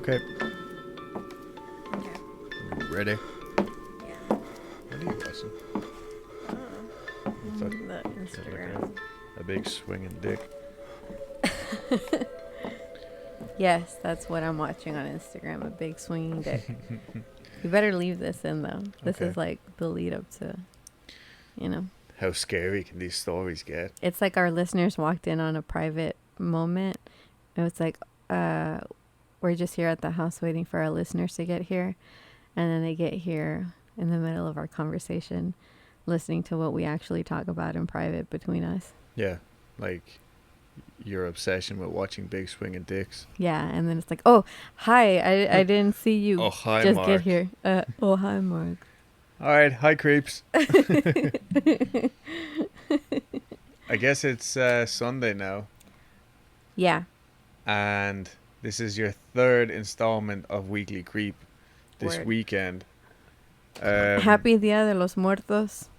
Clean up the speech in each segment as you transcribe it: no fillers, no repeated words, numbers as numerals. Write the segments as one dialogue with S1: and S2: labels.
S1: Okay.
S2: Okay.
S1: Ready?
S2: Yeah.
S1: What are you watching? What's that?
S2: The Instagram.
S1: A big swinging dick.
S2: Yes, that's what I'm watching on Instagram. A big swinging dick. You better leave this in though. This
S1: Okay.
S2: is like the lead up to, you know.
S1: How scary can these stories get?
S2: It's like our listeners walked in on a private moment. It was like, we're just here at the house waiting for our listeners to get here. And then they get here in the middle of our conversation, listening to what we actually talk about in private between us.
S1: Yeah, like your obsession with watching big swinging dicks.
S2: Yeah, and then it's like, oh, hi, I didn't see you.
S1: Oh, hi,
S2: Just
S1: Mark.
S2: get here. Oh, hi, Mark.
S1: All right, hi, creeps. I guess it's Sunday now,
S2: Yeah.
S1: and this is your third installment of Weekly Creep this
S2: Word.
S1: weekend.
S2: Happy Dia de los Muertos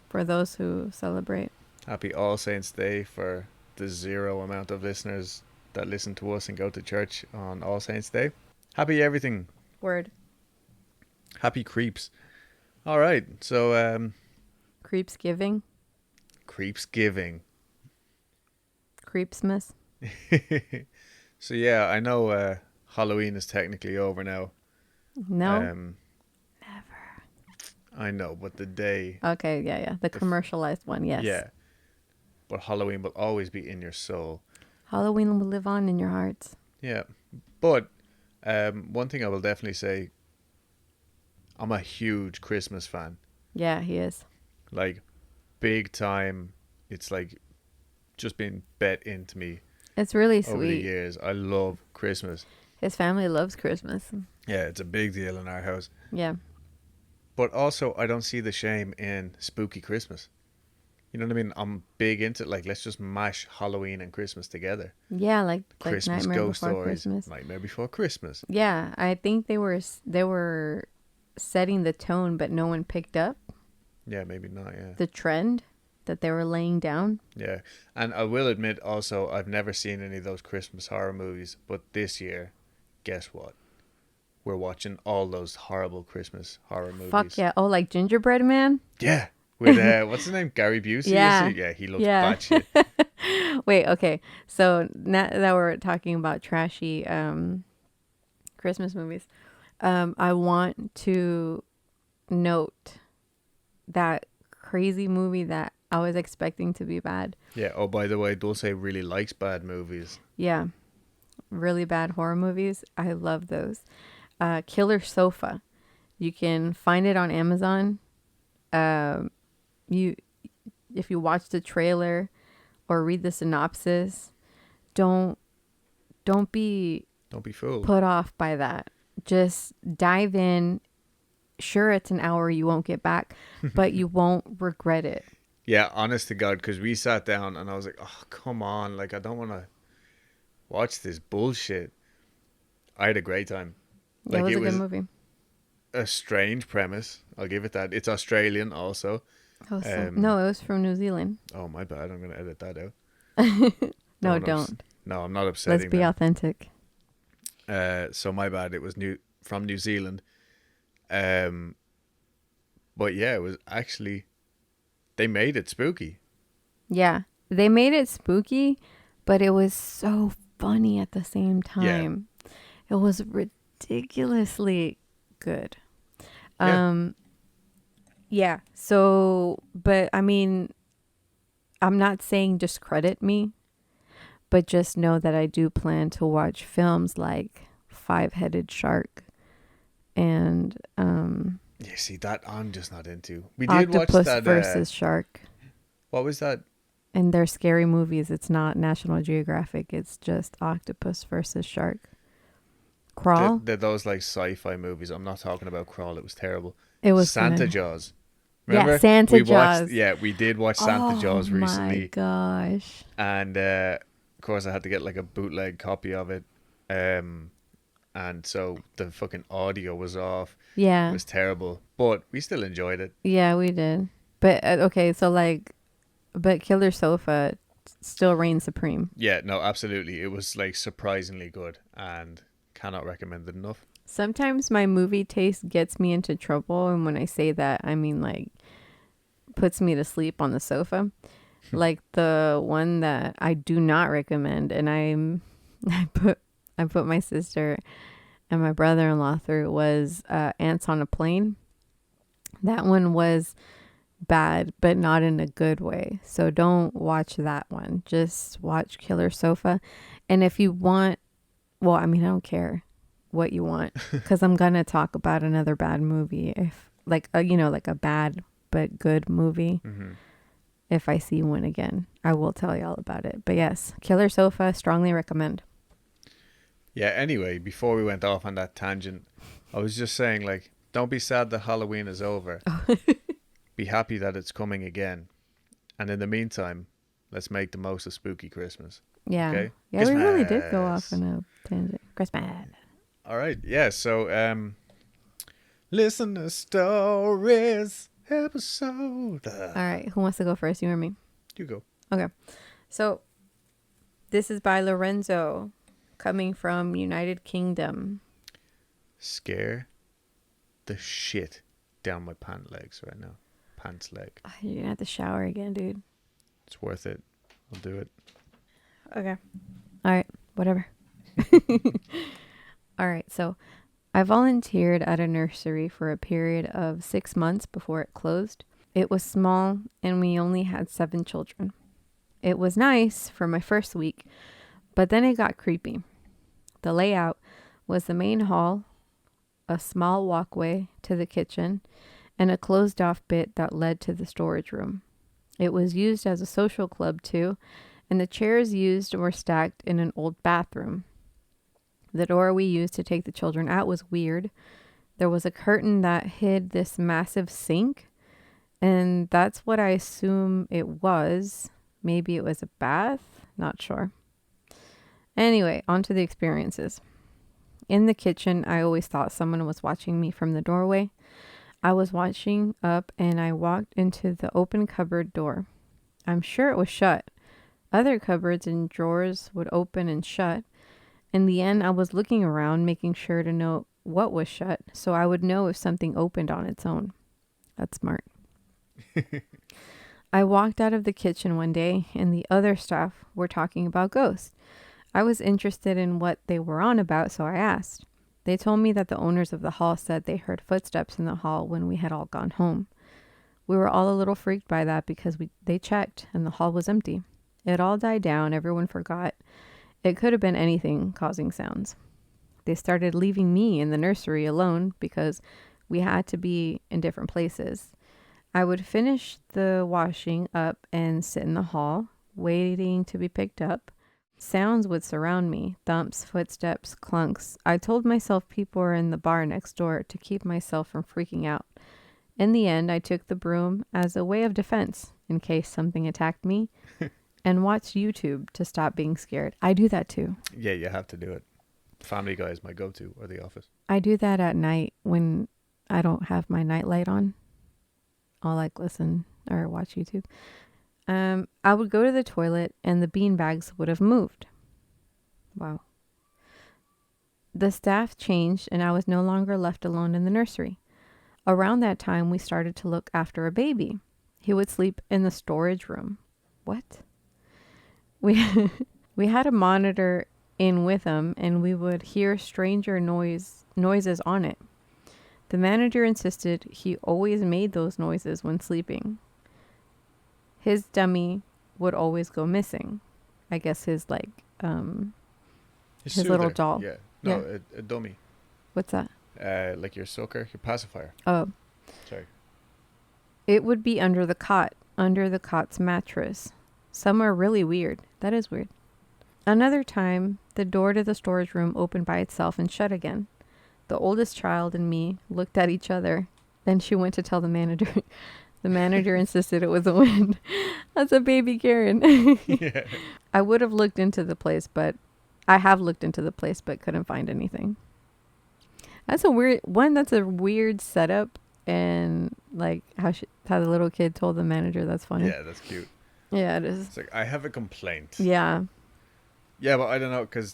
S2: for those who celebrate.
S1: Happy All Saints Day for the zero amount of listeners that listen to us and go to church on All Saints Day. Happy everything.
S2: Word.
S1: Happy creeps. All right, so
S2: Creeps giving.
S1: creeps giving.
S2: Creepsmas.
S1: So yeah, I know Halloween is technically over now.
S2: No.
S1: Never. I know, but the day.
S2: Okay, yeah. The commercialized one, yes.
S1: Yeah. But Halloween will always be in your soul.
S2: Halloween will live on in your hearts.
S1: Yeah. But one thing I will definitely say, I'm a huge Christmas fan.
S2: Yeah, he is.
S1: Like, big time. It's like just been bet into me
S2: It's really
S1: over the
S2: sweet.
S1: years. I love Christmas.
S2: His family loves Christmas.
S1: Yeah, it's a big deal in our house.
S2: Yeah.
S1: But also, I don't see the shame in spooky Christmas. You know what I mean? I'm big into like, let's just mash Halloween and Christmas together.
S2: Yeah, like
S1: Christmas
S2: Nightmare
S1: ghost
S2: Before
S1: stories.
S2: Christmas.
S1: Nightmare Before Christmas.
S2: Yeah, I think they were setting the tone, but no one picked up
S1: Yeah, maybe not, yeah.
S2: the trend that they were laying down.
S1: Yeah. And I will admit also, I've never seen any of those Christmas horror movies. But this year, guess what? We're watching all those horrible Christmas horror movies.
S2: Fuck yeah. Oh, like Gingerbread Man?
S1: Yeah. With, what's his name? Gary Busey?
S2: Yeah.
S1: Is he? Yeah, he looks
S2: Yeah.
S1: batshit.
S2: Wait, okay. So now that we're talking about trashy Christmas movies, I want to note that crazy movie that I was expecting to be bad.
S1: Yeah. Oh, by the way, Dulce really likes bad movies.
S2: Yeah. Really bad horror movies. I love those. Killer Sofa. You can find it on Amazon. If you watch the trailer or read the synopsis, don't be
S1: fooled.
S2: put off by that. Just dive in. Sure, it's an hour you won't get back, but you won't regret it.
S1: Yeah, honest to God, because we sat down and I was like, oh, come on. Like, I don't want to watch this bullshit. I had a great time.
S2: Yeah,
S1: Like,
S2: it was a good movie.
S1: A strange premise. I'll give it that. It's Australian also.
S2: Oh, no, it was from New Zealand.
S1: Oh, my bad. I'm going to edit that out.
S2: No, don't.
S1: No, I'm not upsetting
S2: Let's be
S1: them.
S2: authentic.
S1: So my bad. It was from New Zealand. But yeah, it was actually, they made it spooky.
S2: Yeah, they made it spooky, but it was so funny at the same time. It was ridiculously good. Yeah. So, but I mean, I'm not saying discredit me, but just know that I do plan to watch films like Five-Headed Shark and
S1: Yeah, see, that I'm just not into. We did watch
S2: Octopus
S1: that.
S2: versus Shark.
S1: What was that?
S2: And they're scary movies. It's not National Geographic. It's just Octopus versus Shark. Crawl?
S1: They're those like sci-fi movies. I'm not talking about Crawl. It was terrible.
S2: It was
S1: Santa
S2: good.
S1: Jaws. Remember?
S2: Yeah, Santa
S1: we
S2: Jaws.
S1: Watched, yeah, we did watch Santa Jaws recently.
S2: Oh my gosh.
S1: And of course I had to get like a bootleg copy of it. And so the fucking audio was off.
S2: Yeah.
S1: It was terrible. But we still enjoyed it.
S2: Yeah, we did. But okay, so like, but Killer Sofa still reigns supreme.
S1: Yeah, no, absolutely. It was like surprisingly good. And Cannot recommend it enough.
S2: Sometimes my movie taste gets me into trouble, and when I say that, I mean like puts me to sleep on the sofa. Like the one that I do not recommend, and I put my sister and my brother-in-law through was Ants on a Plane. That one was bad, but not in a good way. So don't watch that one. Just watch Killer Sofa. And if you want, well, I mean, I don't care what you want because I'm going to talk about another bad movie. If like, like a bad but good movie.
S1: Mm-hmm.
S2: If I see one again, I will tell you all about it. But yes, Killer Sofa, strongly recommend.
S1: Yeah, anyway, before we went off on that tangent, I was just saying, like, don't be sad that Halloween is over. Be happy that it's coming again. And in the meantime, let's make the most of spooky Christmas.
S2: Yeah.
S1: Okay?
S2: Yeah, we really did go off on a tangent. Christmas.
S1: All right. Yeah, so listen to stories episode.
S2: All right, who wants to go first, you or me?
S1: You go.
S2: Okay. So this is by Lorenzo, coming from United Kingdom.
S1: Scare the shit down my pants leg.
S2: You're gonna have to shower again, dude.
S1: It's worth it. I'll do it.
S2: Okay. All right. Whatever. All right. So I volunteered at a nursery for a period of 6 months before it closed. It was small and we only had 7 children. It was nice for my first week, but then it got creepy. The layout was the main hall, a small walkway to the kitchen, and a closed off bit that led to the storage room. It was used as a social club too, and the chairs used were stacked in an old bathroom. The door we used to take the children out was weird. There was a curtain that hid this massive sink, and that's what I assume it was. Maybe it was a bath, not sure. Anyway, on to the experiences. In the kitchen, I always thought someone was watching me from the doorway. I was watching up and I walked into the open cupboard door. I'm sure it was shut. Other cupboards and drawers would open and shut. In the end, I was looking around, making sure to know what was shut so I would know if something opened on its own. That's smart. I walked out of the kitchen one day and the other staff were talking about ghosts. I was interested in what they were on about, so I asked. They told me that the owners of the hall said they heard footsteps in the hall when we had all gone home. We were all a little freaked by that because they checked and the hall was empty. It all died down. Everyone forgot. It could have been anything causing sounds. They started leaving me in the nursery alone because we had to be in different places. I would finish the washing up and sit in the hall, waiting to be picked up. Sounds would surround me, thumps, footsteps, clunks. I told myself people were in the bar next door to keep myself from freaking out. In the end, I took the broom as a way of defense in case something attacked me and watched YouTube to stop being scared. I do that too.
S1: Yeah, you have to do it. Family Guy is my go-to, or The Office.
S2: I do that at night when I don't have my nightlight on. I'll like listen or watch YouTube. I would go to the toilet and the bean bags would have moved. Wow. The staff changed and I was no longer left alone in the nursery. Around that time, we started to look after a baby. He would sleep in the storage room. What? We had a monitor in with him and we would hear stranger noises on it. The manager insisted he always made those noises when sleeping. His dummy would always go missing. I guess his his little doll.
S1: Yeah. No, yeah. A dummy.
S2: What's that?
S1: Like your sucker, your pacifier.
S2: Oh.
S1: Sorry.
S2: It would be under the cot's mattress. Somewhere really weird. That is weird. Another time, the door to the storage room opened by itself and shut again. The oldest child and me looked at each other. Then she went to tell the manager. The manager insisted it was a wind. That's a baby Karen.
S1: Yeah.
S2: I would have looked into the place, but I have looked into the place, but couldn't find anything. That's a weird one. That's a weird setup. And like how the little kid told the manager. That's funny.
S1: Yeah, that's cute.
S2: Yeah, it is.
S1: It's like, I have a complaint.
S2: Yeah.
S1: Yeah, but I don't know, because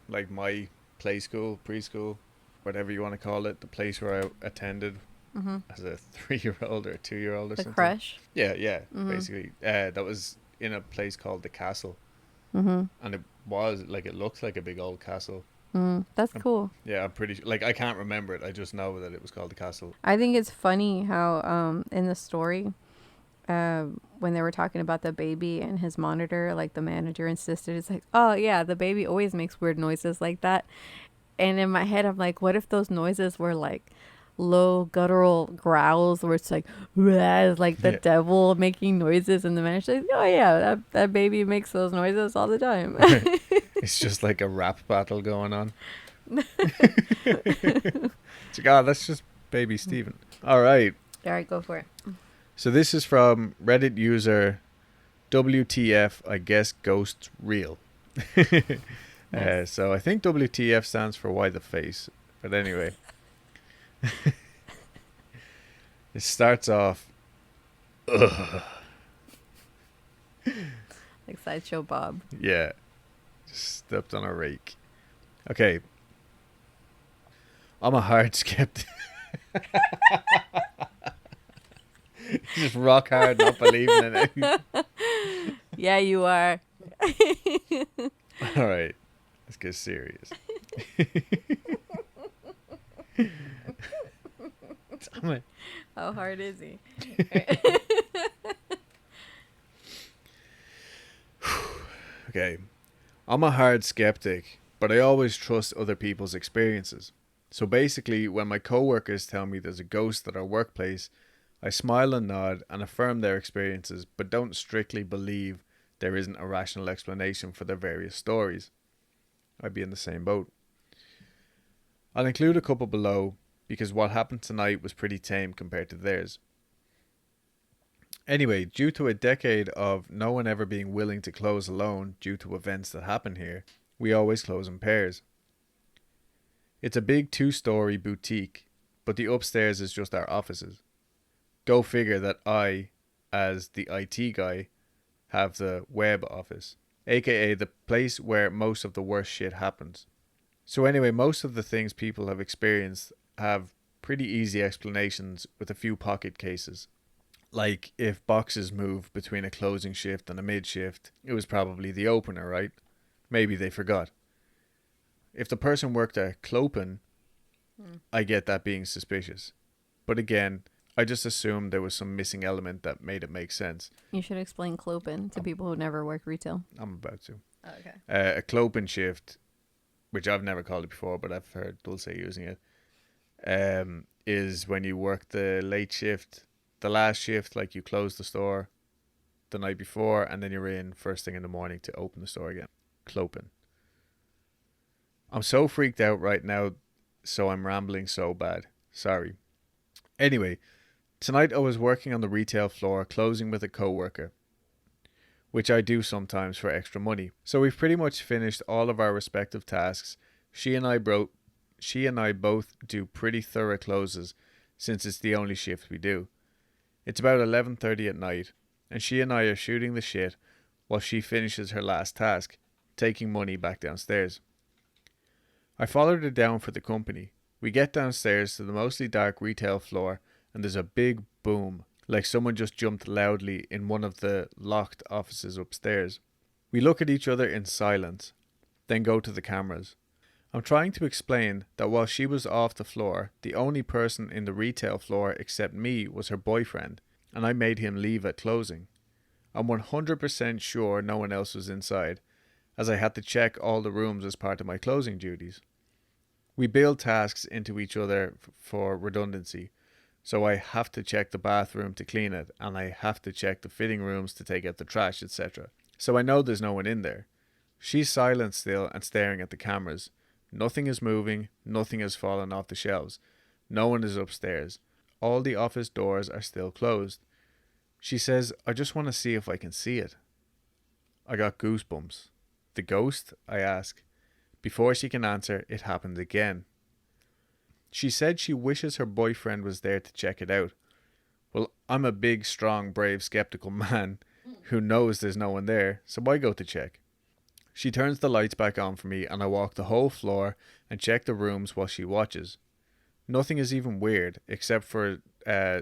S1: like my play school, preschool, whatever you want to call it, the place where I attended as a 3-year-old or a 2-year-old or
S2: The
S1: something.
S2: crush.
S1: Yeah, basically. That was in a place called the Castle. And it was, like, it looks like a big old castle.
S2: That's cool.
S1: Yeah, I'm pretty like, I can't remember it. I just know that it was called the Castle.
S2: I think it's funny how in the story, when they were talking about the baby and his monitor, like the manager insisted, it's like, oh yeah, the baby always makes weird noises like that. And in my head, I'm like, what if those noises were like low guttural growls where it's like, it's like the devil making noises, and the manager's like, oh yeah, that baby makes those noises all the time.
S1: It's just like a rap battle going on. It's like, oh, that's just baby Steven. All right.
S2: All right, go for it.
S1: So this is from Reddit user WTF, I guess ghosts real.
S2: Nice.
S1: So I think WTF stands for why the face. But anyway. It starts off. Ugh.
S2: Like Sideshow Bob.
S1: Yeah. Just stepped on a rake. Okay. I'm a hard skeptic. Just rock hard, not believing in it.
S2: Yeah, you are.
S1: All right. Let's get serious. Damn it.
S2: How hard is he?
S1: Okay. I'm a hard skeptic, but I always trust other people's experiences. So basically, when my coworkers tell me there's a ghost at our workplace, I smile and nod and affirm their experiences, but don't strictly believe there isn't a rational explanation for their various stories. I'd be in the same boat. I'll include a couple below, because what happened tonight was pretty tame compared to theirs. Anyway, due to a decade of no one ever being willing to close alone due to events that happen here, we always close in pairs. It's a big 2-story boutique, but the upstairs is just our offices. Go figure that I, as the IT guy, have the web office, aka the place where most of the worst shit happens. So anyway, most of the things people have experienced have pretty easy explanations with a few pocket cases. Like, if boxes move between a closing shift and a mid-shift, it was probably the opener, right? Maybe they forgot. If the person worked at Clopen, I get that being suspicious. But again, I just assumed there was some missing element that made it make sense.
S2: You should explain Clopen to people who never work retail.
S1: I'm about to.
S2: Oh, okay.
S1: A Clopen shift, which I've never called it before, but I've heard Dulce using it, is when you work the late shift, the last shift, like you close the store the night before, and then you're in first thing in the morning to open the store again. Clopen. I'm so freaked out right now, so I'm rambling so bad. Sorry. Anyway, tonight I was working on the retail floor, closing with a coworker, which I do sometimes for extra money. So we've pretty much finished all of our respective tasks. She and I both do pretty thorough closes, since it's the only shift we do. It's about 11:30 at night, and she and I are shooting the shit while she finishes her last task, taking money back downstairs. I followed her down for the company. We get downstairs to the mostly dark retail floor, and there's a big boom, like someone just jumped loudly in one of the locked offices upstairs. We look at each other in silence, then go to the cameras. I'm trying to explain that while she was off the floor, the only person in the retail floor except me was her boyfriend, and I made him leave at closing. I'm 100% sure no one else was inside, as I had to check all the rooms as part of my closing duties. We build tasks into each other for redundancy, so I have to check the bathroom to clean it, and I have to check the fitting rooms to take out the trash, etc. So I know there's no one in there. She's silent still and staring at the cameras. Nothing is moving, nothing has fallen off the shelves. No one is upstairs. All the office doors are still closed. She says, I just want to see if I can see it. I got goosebumps. The ghost? I ask. Before she can answer, it happened again. She said she wishes her boyfriend was there to check it out. Well, I'm a big, strong, brave, skeptical man who knows there's no one there, so I go to check. She turns the lights back on for me and I walk the whole floor and check the rooms while she watches. Nothing is even weird except for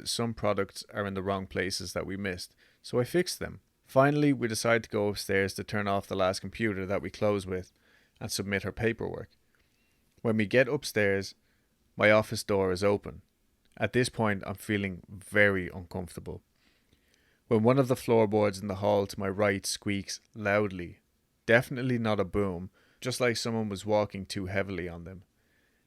S1: some products are in the wrong places that we missed, so I fixed them. Finally, we decide to go upstairs to turn off the last computer that we closed with and submit her paperwork. When we get upstairs, my office door is open. At this point, I'm feeling very uncomfortable. When one of the floorboards in the hall to my right squeaks loudly, definitely not a boom, just like someone was walking too heavily on them.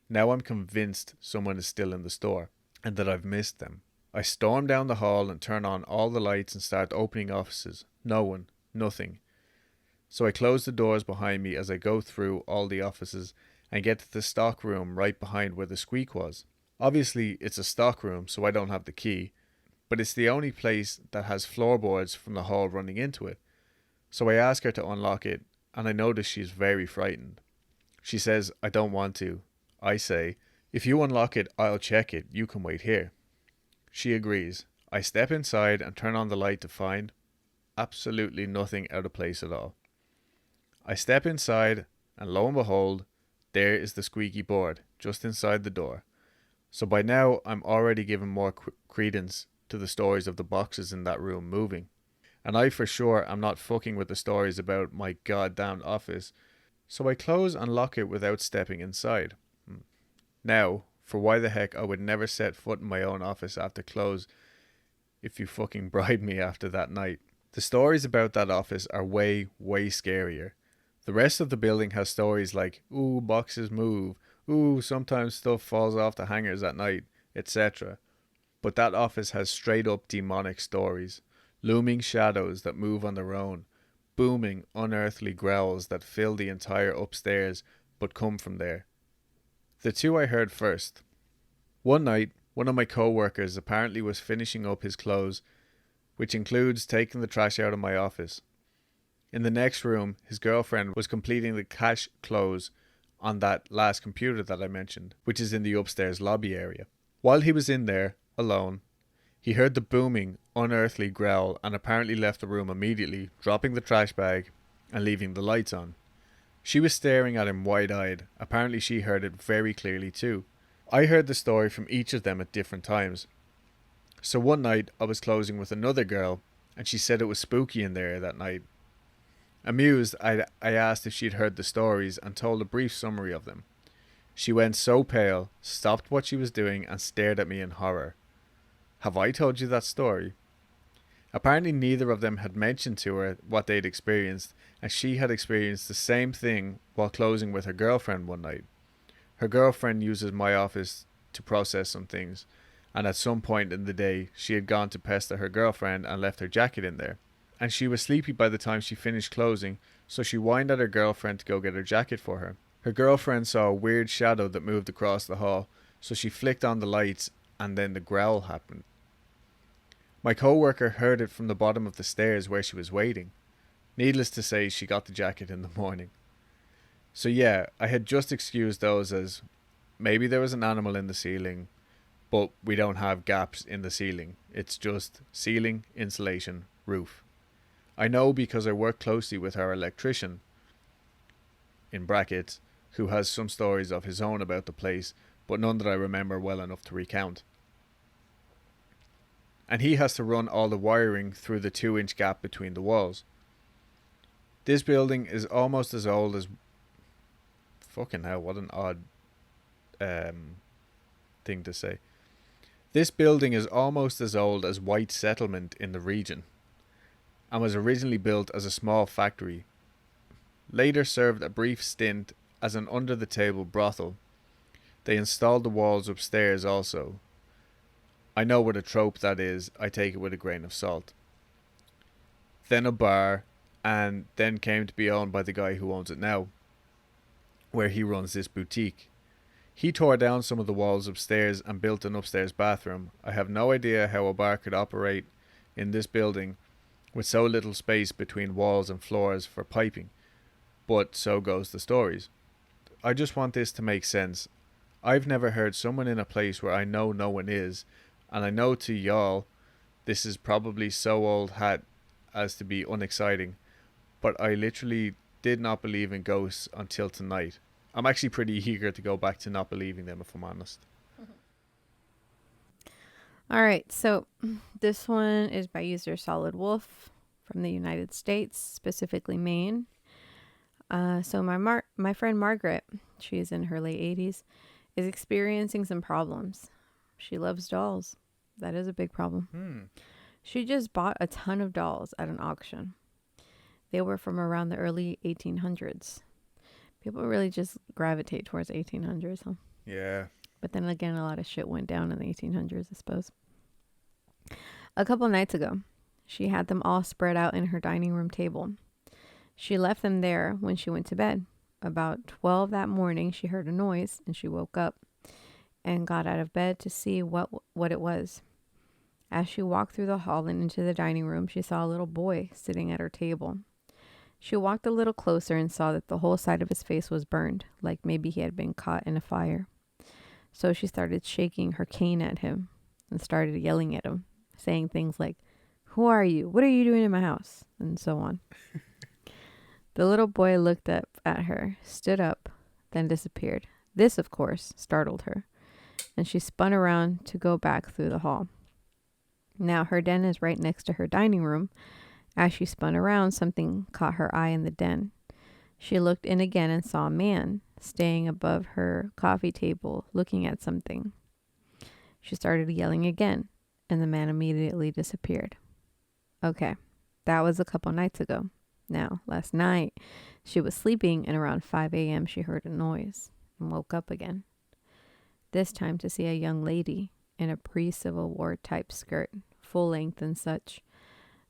S1: Now I'm convinced someone is still in the store, and that I've missed them. I storm down the hall and turn on all the lights and start opening offices. No one, nothing. So I close the doors behind me as I go through all the offices and get to the stock room right behind where the squeak was. Obviously, it's a stock room, so I don't have the key, but it's the only place that has floorboards from the hall running into it. So I ask her to unlock it, and I notice she's very frightened. She says, I don't want to. I say, if you unlock it, I'll check it. You can wait here. She agrees. I step inside and turn on the light to find absolutely nothing out of place at all. I step inside, and lo and behold, there is the squeaky board, just inside the door. So by now, I'm already giving more credence to the stories of the boxes in that room moving. And I for sure am not fucking with the stories about my goddamn office. So I close and lock it without stepping inside. Now, for why the heck I would never set foot in my own office after close if you fucking bribed me after that night. The stories about that office are way, way scarier. The rest of the building has stories like, ooh, boxes move, ooh, sometimes stuff falls off the hangers at night, etc. But that office has straight up demonic stories, looming shadows that move on their own, booming, unearthly growls that fill the entire upstairs but come from there. The two I heard first. One night, one of my co-workers apparently was finishing up his clothes, which includes taking the trash out of my office. In the next room, his girlfriend was completing the cash close on that last computer that I mentioned, which is in the upstairs lobby area. While he was in there, alone, he heard the booming, unearthly growl and apparently left the room immediately, dropping the trash bag and leaving the lights on. She was staring at him wide-eyed. Apparently she heard it very clearly too. I heard the story from each of them at different times. So one night I was closing with another girl and she said it was spooky in there that night. Amused, I asked if she'd heard the stories and told a brief summary of them. She went so pale, stopped what she was doing and stared at me in horror. Have I told you that story? Apparently neither of them had mentioned to her what they'd experienced, and she had experienced the same thing while closing with her girlfriend one night. Her girlfriend uses my office to process some things, and at some point in the day she had gone to pester her girlfriend and left her jacket in there. And she was sleepy by the time she finished closing, so she whined at her girlfriend to go get her jacket for her. Her girlfriend saw a weird shadow that moved across the hall, so she flicked on the lights and then the growl happened. My co-worker heard it from the bottom of the stairs where she was waiting. Needless to say, she got the jacket in the morning. So yeah, I had just excused those as maybe there was an animal in the ceiling, but we don't have gaps in the ceiling. It's just ceiling, insulation, roof. I know because I work closely with our electrician, in brackets, who has some stories of his own about the place, but none that I remember well enough to recount. And he has to run all the wiring through the 2-inch gap between the walls. This building is almost as old as... Fucking hell, what an odd thing to say. This building is almost as old as white settlement in the region, and was originally built as a small factory. Later served a brief stint as an under-the-table brothel. They installed the walls upstairs also. I know what a trope that is, I take it with a grain of salt. Then a bar, and then came to be owned by the guy who owns it now, where he runs this boutique. He tore down some of the walls upstairs and built an upstairs bathroom. I have no idea how a bar could operate in this building with so little space between walls and floors for piping, but so goes the stories. I just want this to make sense. I've never heard someone in a place where I know no one is, and I know to y'all this is probably so old hat as to be unexciting, but I literally did not believe in ghosts until tonight. I'm actually pretty eager to go back to not believing them, if I'm honest.
S2: All right, so this one is by user Solid Wolf from the United States, specifically Maine. So my friend Margaret, she's in her late 80s, is experiencing some problems. She loves dolls. That is a big problem. She just bought a ton of dolls at an auction. They were from around the early 1800s. People really just gravitate towards 1800s, huh?
S1: Yeah.
S2: But then again, a lot of shit went down in the 1800s, I suppose. A couple nights ago, she had them all spread out in her dining room table. She left them there when she went to bed. About 12 that morning, she heard a noise and she woke up and got out of bed to see what it was. As she walked through the hall and into the dining room, she saw a little boy sitting at her table. She walked a little closer and saw that the whole side of his face was burned, like maybe he had been caught in a fire. So she started shaking her cane at him and started yelling at him, saying things like, "Who are you? What are you doing in my house?" and so on. The little boy looked up at her, stood up, then disappeared. This, of course, startled her, and she spun around to go back through the hall. Now, her den is right next to her dining room. As she spun around, something caught her eye in the den. She looked in again and saw a man staying above her coffee table, looking at something. She started yelling again, and the man immediately disappeared. Okay, that was a couple nights ago. Now, last night, she was sleeping, and around 5 a.m. she heard a noise and woke up again. This time to see a young lady in a pre-Civil War type skirt, full length and such.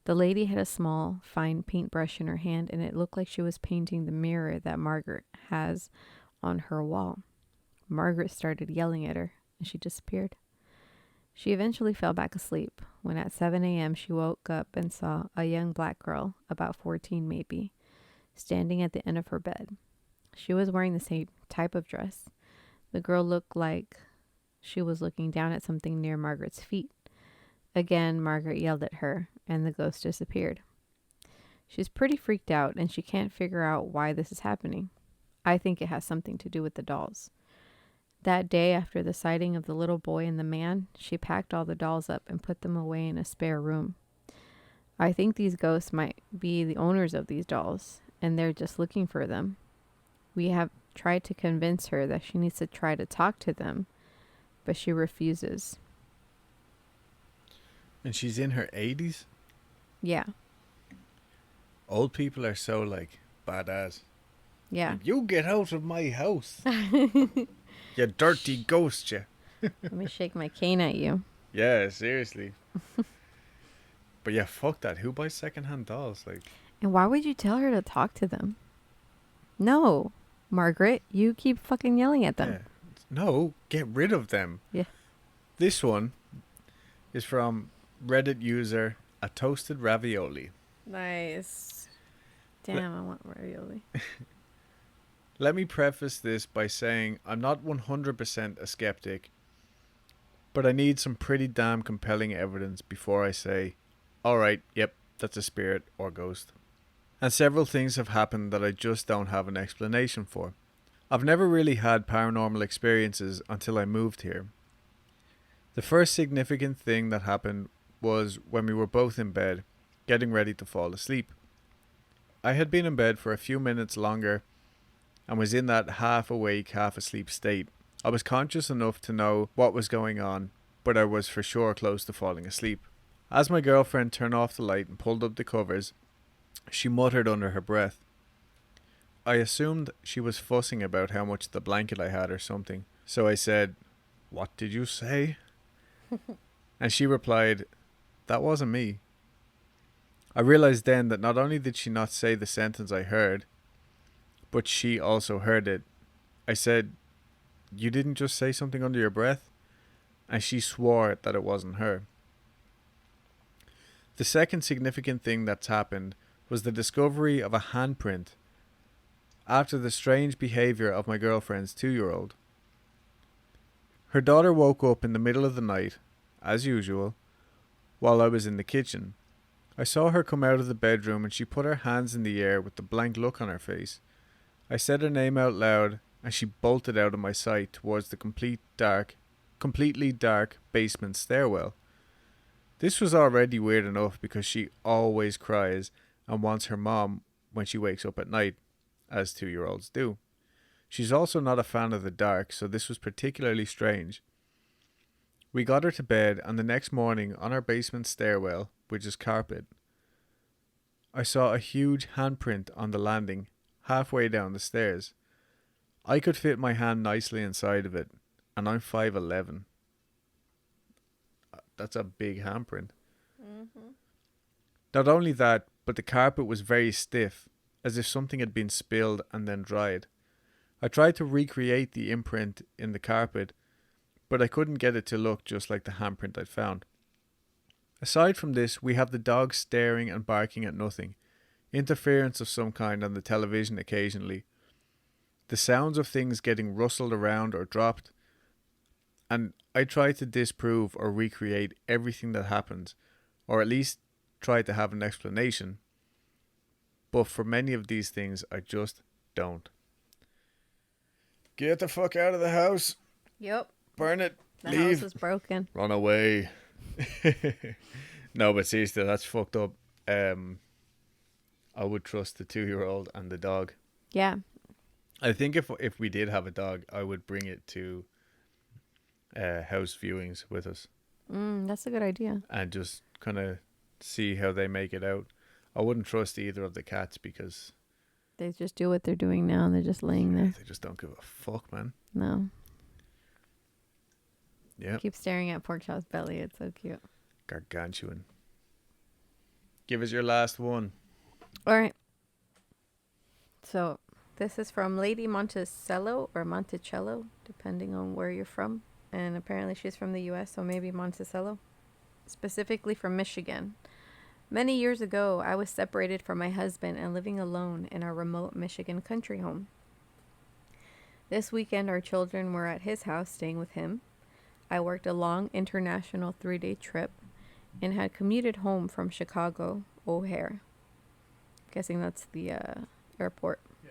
S2: The lady had a small, fine paintbrush in her hand, and it looked like she was painting the mirror that Margaret has on her wall. Margaret started yelling at her, and she disappeared. She eventually fell back asleep when at 7 a.m. she woke up and saw a young black girl, about 14 maybe, standing at the end of her bed. She was wearing the same type of dress. The girl looked like she was looking down at something near Margaret's feet. Again, Margaret yelled at her, and the ghost disappeared. She's pretty freaked out, and she can't figure out why this is happening. I think it has something to do with the dolls. That day, after the sighting of the little boy and the man, she packed all the dolls up and put them away in a spare room. I think these ghosts might be the owners of these dolls, and they're just looking for them. We have tried to convince her that she needs to try to talk to them, but she refuses.
S1: And she's in her 80s?
S2: Yeah.
S1: Old people are so, like, badass.
S2: Yeah.
S1: You get out of my house. You dirty ghost, you.
S2: Let me shake my cane at you.
S1: Yeah, seriously. But yeah, fuck that. Who buys secondhand dolls? Like,
S2: And why would you tell her to talk to them? No, Margaret, you keep fucking yelling at them.
S1: yeah. No, get rid of them.
S2: Yeah.
S1: This one is from Reddit user A Toasted Ravioli.
S2: Nice. Damn, I want ravioli.
S1: Let me preface this by saying I'm not 100% a skeptic, but I need some pretty damn compelling evidence before I say, alright, yep, that's a spirit or ghost. And several things have happened that I just don't have an explanation for. I've never really had paranormal experiences until I moved here. The first significant thing that happened was when we were both in bed, getting ready to fall asleep. I had been in bed for a few minutes longer and was in that half awake, half asleep state. I was conscious enough to know what was going on, but I was for sure close to falling asleep. As my girlfriend turned off the light and pulled up the covers, she muttered under her breath. I assumed she was fussing about how much the blanket I had or something, so I said, "What did you say?" And she replied, "That wasn't me." I realized then that not only did she not say the sentence I heard, but she also heard it. I said, "You didn't just say something under your breath?" And she swore that it wasn't her. The second significant thing that's happened was the discovery of a handprint after the strange behavior of my girlfriend's 2-year-old. Her daughter woke up in the middle of the night, as usual, while I was in the kitchen. I saw her come out of the bedroom and she put her hands in the air with the blank look on her face. I said her name out loud and she bolted out of my sight towards the completely dark basement stairwell. This was already weird enough because she always cries and wants her mom when she wakes up at night, as 2-year-olds do. She's also not a fan of the dark, so this was particularly strange. We got her to bed, and the next morning, on our basement stairwell, which is carpet, I saw a huge handprint on the landing, halfway down the stairs. I could fit my hand nicely inside of it, and I'm 5'11". That's a big handprint.
S2: Mm-hmm.
S1: Not only that, but the carpet was very stiff, as if something had been spilled and then dried. I tried to recreate the imprint in the carpet, but I couldn't get it to look just like the handprint I'd found. Aside from this, we have the dog staring and barking at nothing, interference of some kind on the television occasionally, the sounds of things getting rustled around or dropped, and I try to disprove or recreate everything that happens, or at least try to have an explanation, but for many of these things I just don't. Get the fuck out of the house.
S2: Yep.
S1: Burn it.
S2: The
S1: Leave.
S2: house is broken.
S1: Run away. No, but seriously, that's fucked up. I would trust the 2-year-old and the dog.
S2: Yeah.
S1: I think if we did have a dog, I would bring it to house viewings with us.
S2: That's a good idea.
S1: And just kind of see how they make it out. I wouldn't trust either of the cats because
S2: they just do what they're doing now and they're just laying there.
S1: They just don't give a fuck, man.
S2: No.
S1: Yeah.
S2: Keep staring at Porkchop's belly. It's so cute.
S1: Gargantuan. Give us your last one.
S2: All right. So this is from Lady Monticello or Monticello, depending on where you're from. And apparently she's from the U.S., so maybe Monticello. Specifically from Michigan. Many years ago, I was separated from my husband and living alone in our remote Michigan country home. This weekend, our children were at his house staying with him. I worked a long international 3-day trip and had commuted home from Chicago O'Hare. Guessing that's the airport. Yeah.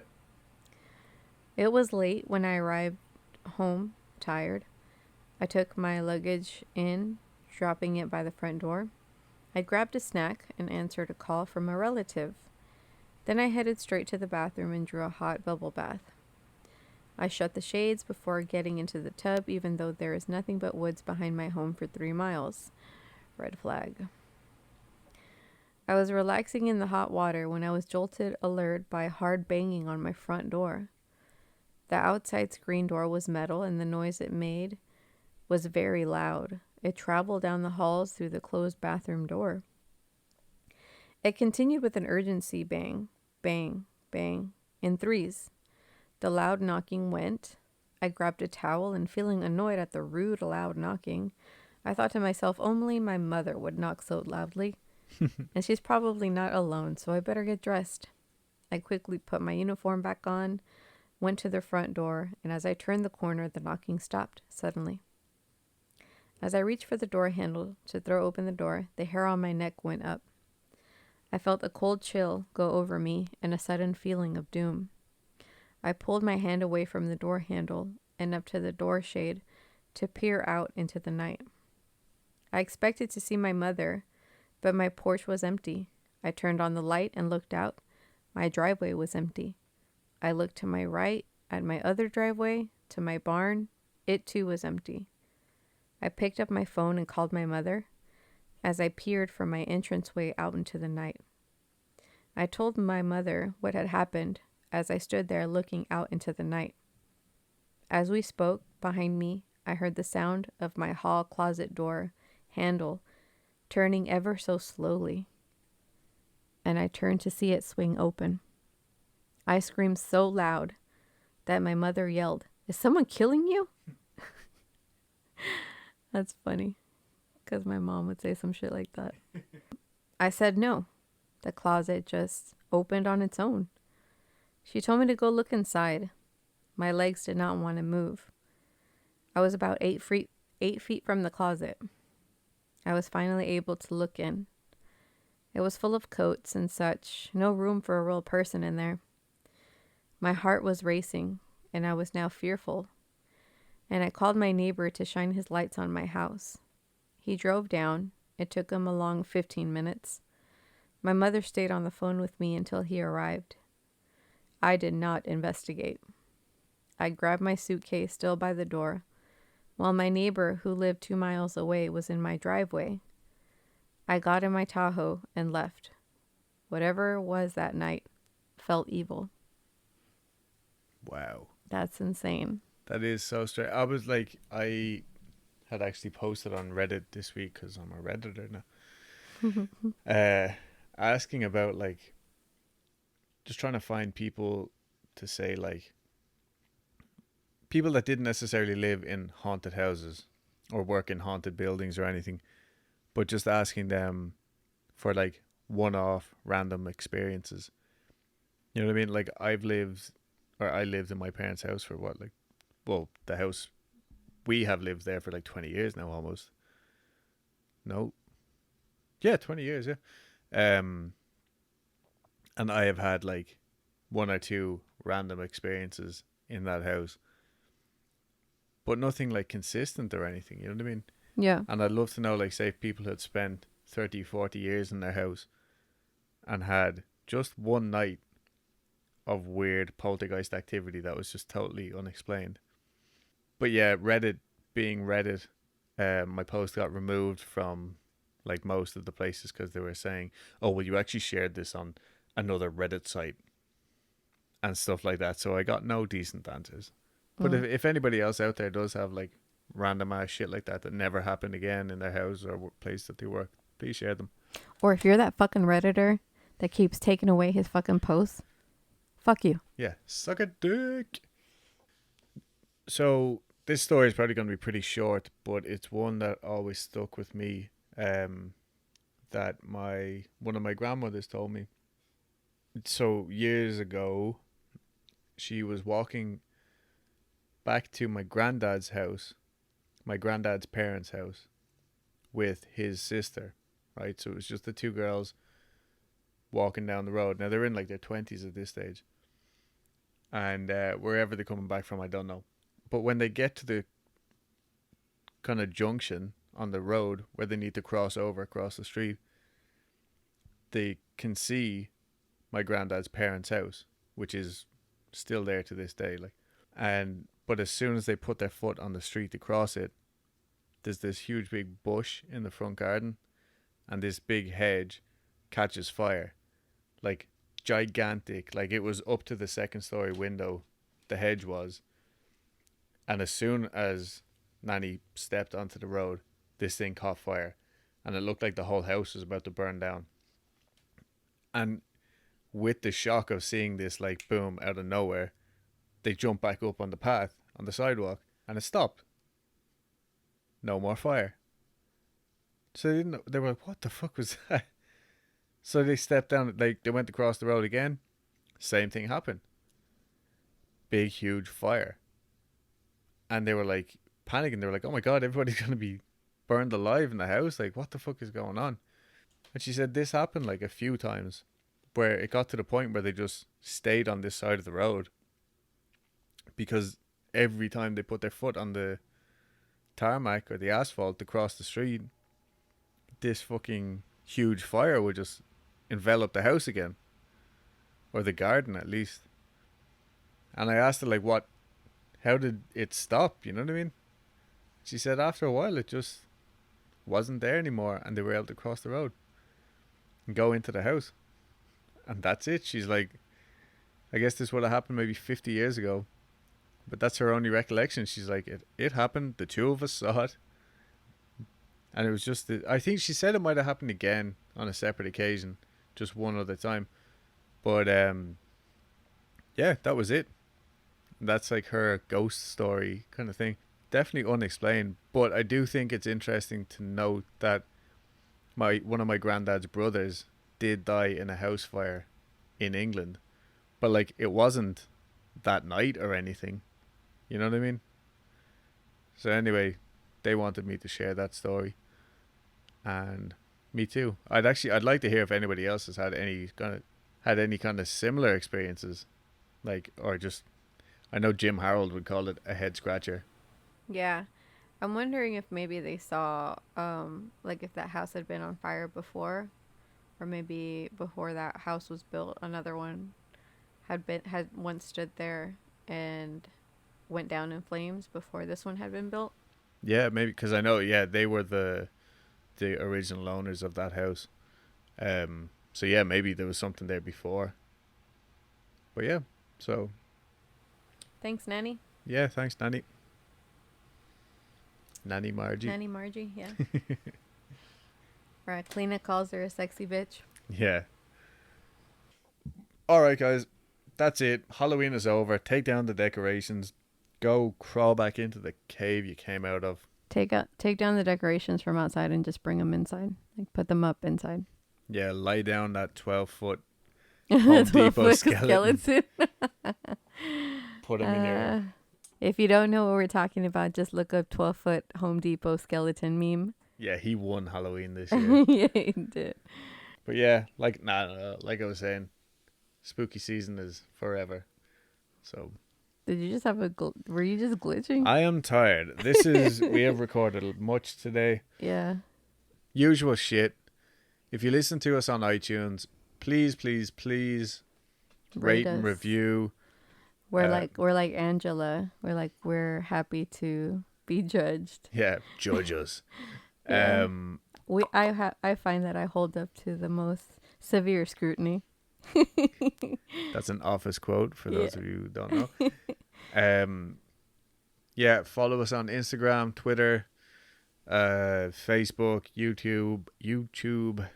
S2: It was late when I arrived home, tired. I took my luggage in, dropping it by the front door. I grabbed a snack and answered a call from a relative. Then I headed straight to the bathroom and drew a hot bubble bath. I shut the shades before getting into the tub, even though there is nothing but woods behind my home for 3 miles. Red flag. I was relaxing in the hot water when I was jolted alert by hard banging on my front door. The outside screen door was metal, and the noise it made was very loud. It traveled down the halls through the closed bathroom door. It continued with an urgency bang, bang, bang, in threes. The loud knocking went. I grabbed a towel and, feeling annoyed at the rude, loud knocking, I thought to myself, only my mother would knock so loudly. And she's probably not alone, so I better get dressed. I quickly put my uniform back on, went to the front door, and as I turned the corner, the knocking stopped suddenly. As I reached for the door handle to throw open the door, the hair on my neck went up. I felt a cold chill go over me and a sudden feeling of doom. I pulled my hand away from the door handle and up to the door shade to peer out into the night. I expected to see my mother, but my porch was empty. I turned on the light and looked out. My driveway was empty. I looked to my right at my other driveway, to my barn. It too was empty. I picked up my phone and called my mother as I peered from my entranceway out into the night. I told my mother what had happened as I stood there looking out into the night. As we spoke, behind me, I heard the sound of my hall closet door handle turning ever so slowly, and I turned to see it swing open. I screamed so loud that my mother yelled, "Is someone killing you?" That's funny, because my mom would say some shit like that. I said no. The closet just opened on its own. She told me to go look inside. My legs did not want to move. I was about 8 feet from the closet. I was finally able to look in. It was full of coats and such, no room for a real person in there. My heart was racing, and I was now fearful, and I called my neighbor to shine his lights on my house. He drove down. It took him a long 15 minutes. My mother stayed on the phone with me until he arrived. I did not investigate. I grabbed my suitcase still by the door, while my neighbor, who lived 2 miles away, was in my driveway. I got in my Tahoe and left. Whatever it was that night felt evil.
S1: Wow.
S2: That's insane.
S1: That is so strange. I was like, I had actually posted on Reddit this week because I'm a Redditor now. Asking about like just trying to find people to say like people that didn't necessarily live in haunted houses or work in haunted buildings or anything, but just asking them for like one-off random experiences. You know what I mean? Like I lived in my parents' house for what, like, well, the house we have lived there for like 20 years now almost. No. Yeah, 20 years, yeah. And I have had like one or two random experiences in that house, but nothing like consistent or anything, you know what I mean?
S2: Yeah.
S1: And I'd love to know, like, say if people had spent 30, 40 years in their house and had just one night of weird poltergeist activity that was just totally unexplained. But yeah, Reddit being Reddit, my post got removed from like most of the places because they were saying, oh, well, you actually shared this on another Reddit site and stuff like that. So I got no decent answers. But if anybody else out there does have like random ass shit like that never happened again in their house or place that they work, please share them.
S2: Or if you're that fucking Redditor that keeps taking away his fucking posts, fuck you.
S1: Yeah, suck a dick. So this story is probably going to be pretty short, but it's one that always stuck with me. That one of my grandmothers told me. So years ago, she was walking back to my granddad's house, my granddad's parents' house, with his sister, right? So it was just the two girls walking down the road. Now they're in like their 20s at this stage, and wherever they're coming back from, I don't know. But when they get to the kind of junction on the road where they need to cross the street, they can see my granddad's parents' house, which is still there to this day. But as soon as they put their foot on the street to cross it, there's this huge big bush in the front garden, and this big hedge catches fire, like gigantic, like it was up to the second story window, the hedge was. And as soon as Nanny stepped onto the road, this thing caught fire, and it looked like the whole house was about to burn down. And with the shock of seeing this, like, boom, out of nowhere, they jumped back up on the path, on the sidewalk, and it stopped. No more fire. So they were like, what the fuck was that? So they stepped down, like, they went across the road again. Same thing happened. Big, huge fire. And they were like panicking. They were like, oh my God, everybody's going to be burned alive in the house. Like, what the fuck is going on? And she said this happened like a few times, where it got to the point where they just stayed on this side of the road, because every time they put their foot on the tarmac or the asphalt to cross the street, this fucking huge fire would just envelop the house again, or the garden at least. And I asked her, like, how did it stop? You know what I mean? She said after a while it just wasn't there anymore, and they were able to cross the road and go into the house, and that's it. She's like, I guess this would have happened maybe 50 years ago, but that's her only recollection. She's like, it happened, the two of us saw it, and it was just I think she said it might have happened again on a separate occasion, just one other time, but yeah, that was it. That's like her ghost story kind of thing. Definitely unexplained, but I do think it's interesting to note that one of my granddad's brothers did die in a house fire in England, but like it wasn't that night or anything. You know what I mean? So anyway, they wanted me to share that story, and Me too. I'd like to hear if anybody else has had any kind of similar experiences, like, or just, I know Jim Harold would call it a head scratcher.
S2: Yeah. I'm wondering if maybe they saw, like if that house had been on fire before, or maybe before that house was built, another one had once stood there and went down in flames before this one had been built.
S1: Yeah, maybe because I know, yeah, they were the original owners of that house. So yeah, maybe there was something there before. But yeah, so
S2: Thanks, Nanny.
S1: yeah, thanks, Nanny. Nanny Margie.
S2: Nanny Margie, yeah. Right, Cleena calls her a sexy bitch.
S1: Yeah. All right, guys, that's it. Halloween is over. Take down the decorations. Go crawl back into the cave you came out of.
S2: Take down the decorations from outside and just bring them inside. Like put them up inside.
S1: Yeah, lay down that 12-foot Home Depot skeleton. Put him in there.
S2: If you don't know what we're talking about, just look up 12-foot Home Depot skeleton meme.
S1: Yeah, he won Halloween this year.
S2: Yeah, he did.
S1: But yeah, like like I was saying, spooky season is forever. So
S2: did you just have were you just glitching?
S1: I am tired. We have recorded much today.
S2: Yeah.
S1: Usual shit. If you listen to us on iTunes, please rate and review.
S2: We're like Angela. We're happy to be judged.
S1: Yeah, judge us.
S2: Yeah. I find that I hold up to the most severe scrutiny.
S1: That's an Office quote for those of you who don't know. Yeah, follow us on Instagram, Twitter, Facebook, YouTube.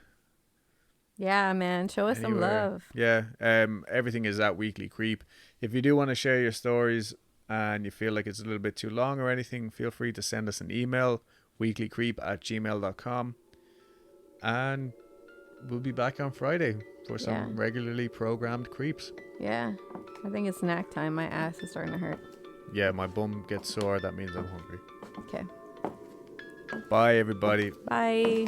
S2: Yeah, man, show us some love.
S1: Yeah, everything is at Weekly Creep. If you do want to share your stories and you feel like it's a little bit too long or anything, feel free to send us an email, weeklycreep@gmail.com, and we'll be back on Friday for some regularly programmed creeps.
S2: Yeah, I think it's snack time. My ass is starting to hurt.
S1: Yeah, my bum gets sore. That means I'm hungry.
S2: Okay.
S1: Bye, everybody.
S2: Bye.